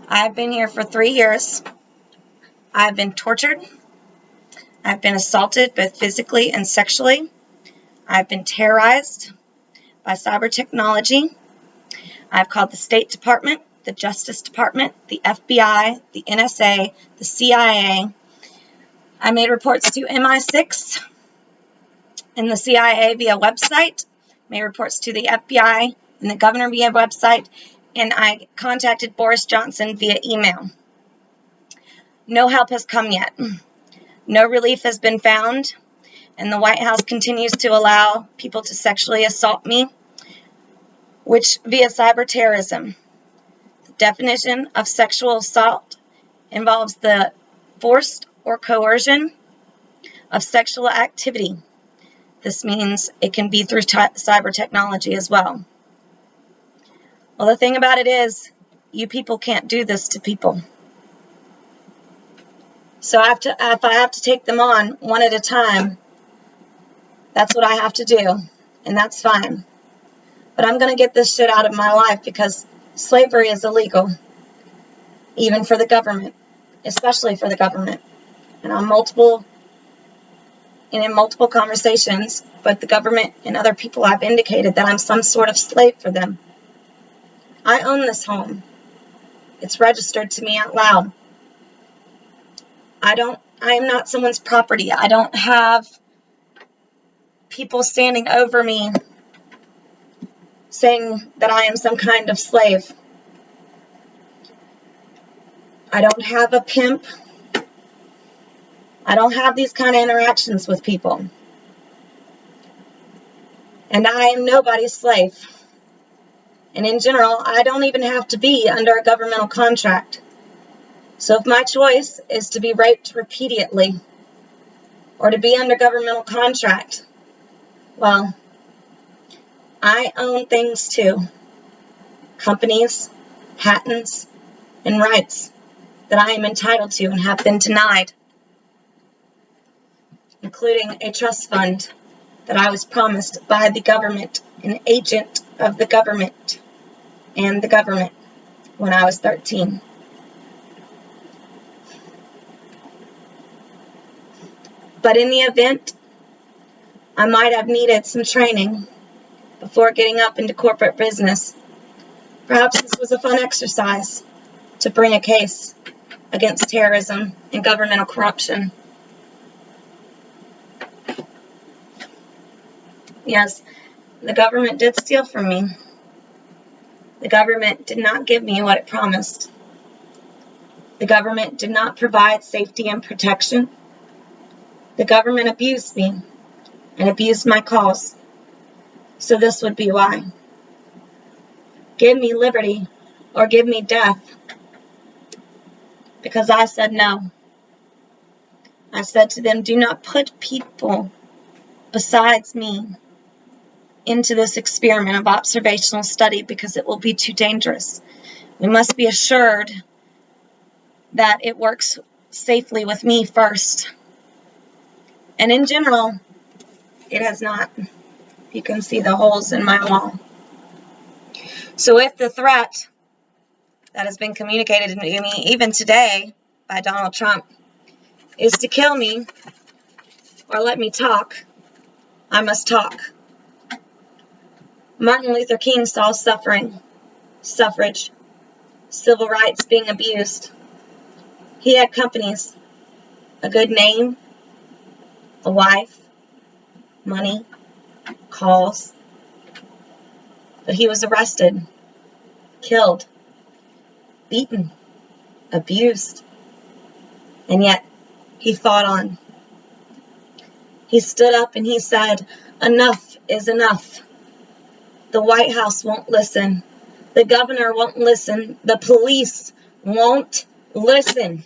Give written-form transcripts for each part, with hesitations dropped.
I've been here for 3 years. I've been tortured. I've been assaulted both physically and sexually. I've been terrorized by cyber technology. I've called the State Department, the Justice Department, the FBI, the NSA, the CIA. I made reports to MI6 and the CIA via website, made reports to the FBI and the governor via website, and I contacted Boris Johnson via email. No help has come yet. No relief has been found, and the White House continues to allow people to sexually assault me, which via cyber terrorism. The definition of sexual assault involves the forced or coercion of sexual activity. This means it can be through cyber technology as well. Well, the thing about it is, you people can't do this to people. So if I have to take them on one at a time, that's what I have to do, and that's fine. But I'm going to get this shit out of my life because slavery is illegal, even for the government, especially for the government. And in multiple conversations with the government and other people, I've indicated that I'm some sort of slave for them. I own this home. It's registered to me out loud. I am not someone's property. I don't have people standing over me saying that I am some kind of slave. I don't have a pimp. I don't have these kind of interactions with people. And I am nobody's slave. And in general, I don't even have to be under a governmental contract. So if my choice is to be raped repeatedly or to be under governmental contract, well, I own things too. Companies, patents, and rights that I am entitled to and have been denied, including a trust fund that I was promised by the government, an agent of the government and the government, when I was 13. But in the event I might have needed some training before getting up into corporate business, perhaps this was a fun exercise to bring a case against terrorism and governmental corruption. Yes, the government did steal from me. The government did not give me what it promised. The government did not provide safety and protection. The government abused me and abused my cause. So this would be why. Give me liberty or give me death. Because I said no. I said to them, do not put people besides me into this experiment of observational study because it will be too dangerous. We must be assured that it works safely with me first. And in general, it has not. You can see the holes in my wall. So if the threat that has been communicated to me even today by Donald Trump is to kill me or let me talk, I must talk. Martin Luther King saw suffering, suffrage, civil rights being abused. He had companies, a good name, a wife, money, calls. But he was arrested, killed, beaten, abused. And yet, he fought on. He stood up and he said, enough is enough. The White House won't listen. The governor won't listen. The police won't listen.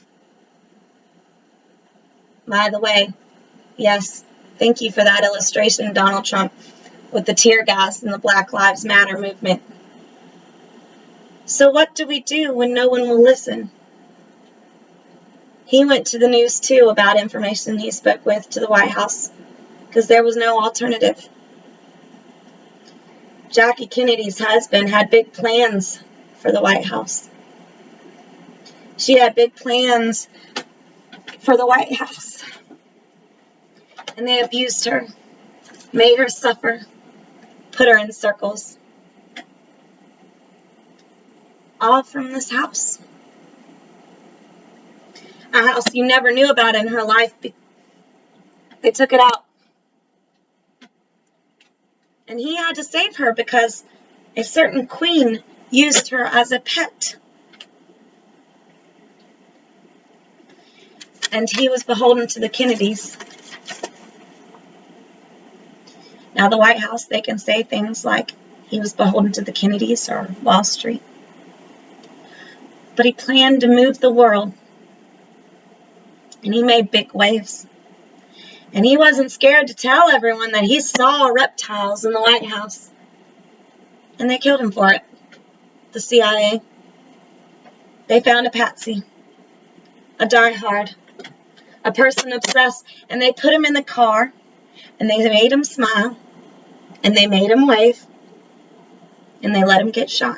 By the way, yes, thank you for that illustration, Donald Trump, with the tear gas and the Black Lives Matter movement. So what do we do when no one will listen? He went to the news, too, about information he spoke with to the White House, because there was no alternative. Jackie Kennedy's husband had big plans for the White House. She had big plans for the White House. And they abused her, made her suffer, put her in circles. All from this house. A house you never knew about in her life. They took it out. And he had to save her because a certain queen used her as a pet. And he was beholden to the Kennedys. Now the White House, they can say things like he was beholden to the Kennedys or Wall Street. But he planned to move the world. And he made big waves. And he wasn't scared to tell everyone that he saw reptiles in the White House. And they killed him for it. The CIA. They found a patsy. A diehard. A person obsessed. And they put him in the car. And they made him smile. And they made him wave. And they let him get shot.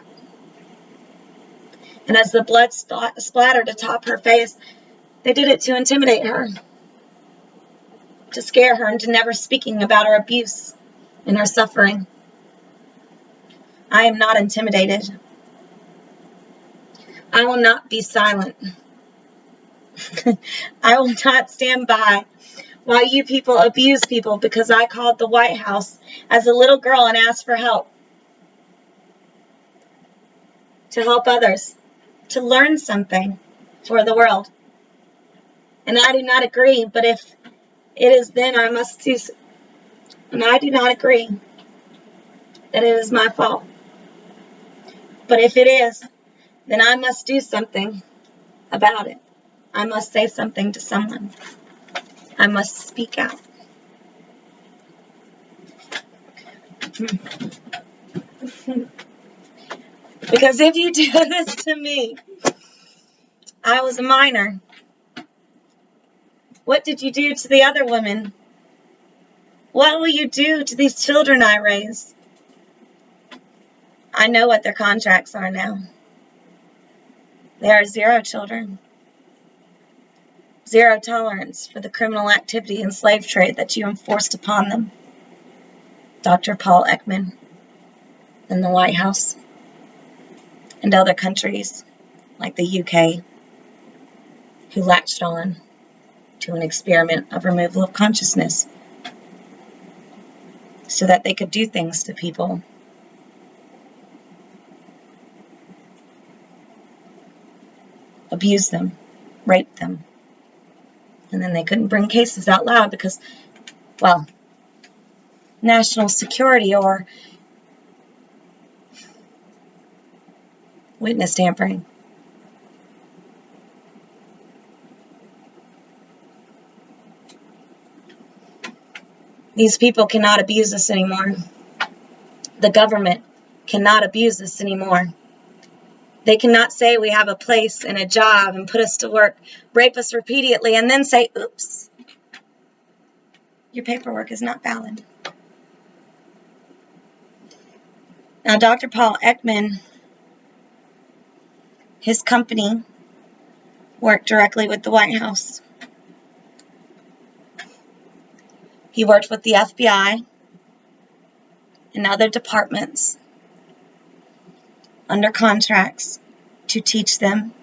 And as the blood splattered atop her face, they did it to intimidate her. To scare her into never speaking about her abuse and her suffering. I am not intimidated. I will not be silent. I will not stand by while you people abuse people because I called the White House as a little girl and asked for help. To help others. To learn something for the world. And I do not agree, but if it is then I must do so. And I do not agree that it is my fault. But if it is, then I must do something about it. I must say something to someone. I must speak out. Because if you do this to me, I was a minor. What did you do to the other women? What will you do to these children I raise? I know what their contracts are now. There are 0 children. 0 tolerance for the criminal activity and slave trade that you enforced upon them. Dr. Paul Ekman in the White House and other countries like the UK who latched on to an experiment of removal of consciousness so that they could do things to people. Abuse them, rape them. And then they couldn't bring cases out loud because, well, national security or witness tampering. These people cannot abuse us anymore. The government cannot abuse us anymore. They cannot say we have a place and a job and put us to work, rape us repeatedly, and then say, oops, your paperwork is not valid. Now, Dr. Paul Ekman, his company worked directly with the White House. He worked with the FBI and other departments under contracts to teach them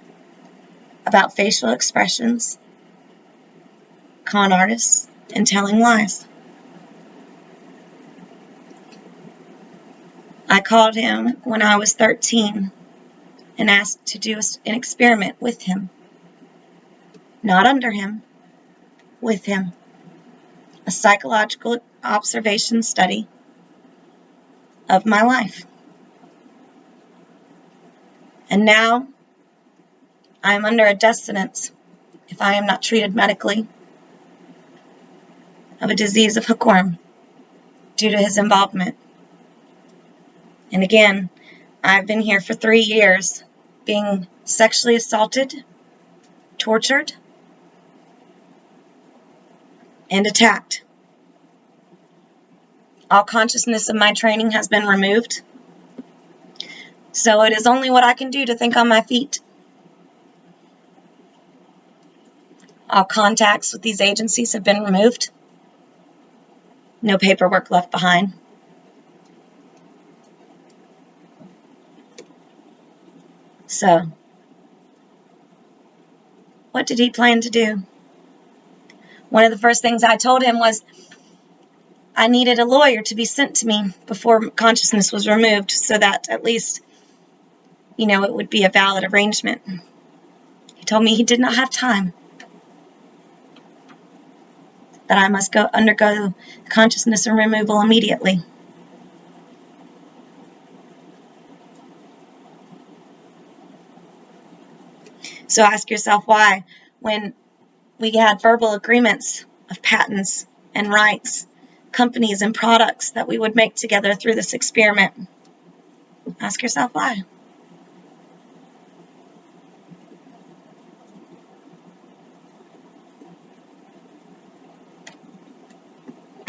about facial expressions, con artists, and telling lies. I called him when I was 13 and asked to do an experiment with him. Not under him, with him. A psychological observation study of my life. And now I am under a death sentence if I am not treated medically of a disease of hookworm due to his involvement. And again, I've been here for 3 years being sexually assaulted, tortured, and attacked. All consciousness of my training has been removed. So it is only what I can do to think on my feet. All contacts with these agencies have been removed. No paperwork left behind. So, what did he plan to do? One of the first things I told him was I needed a lawyer to be sent to me before consciousness was removed so that at least, it would be a valid arrangement. He told me he did not have time, that I must undergo consciousness and removal immediately. So ask yourself why, when we had verbal agreements of patents and rights, companies and products that we would make together through this experiment. Ask yourself why.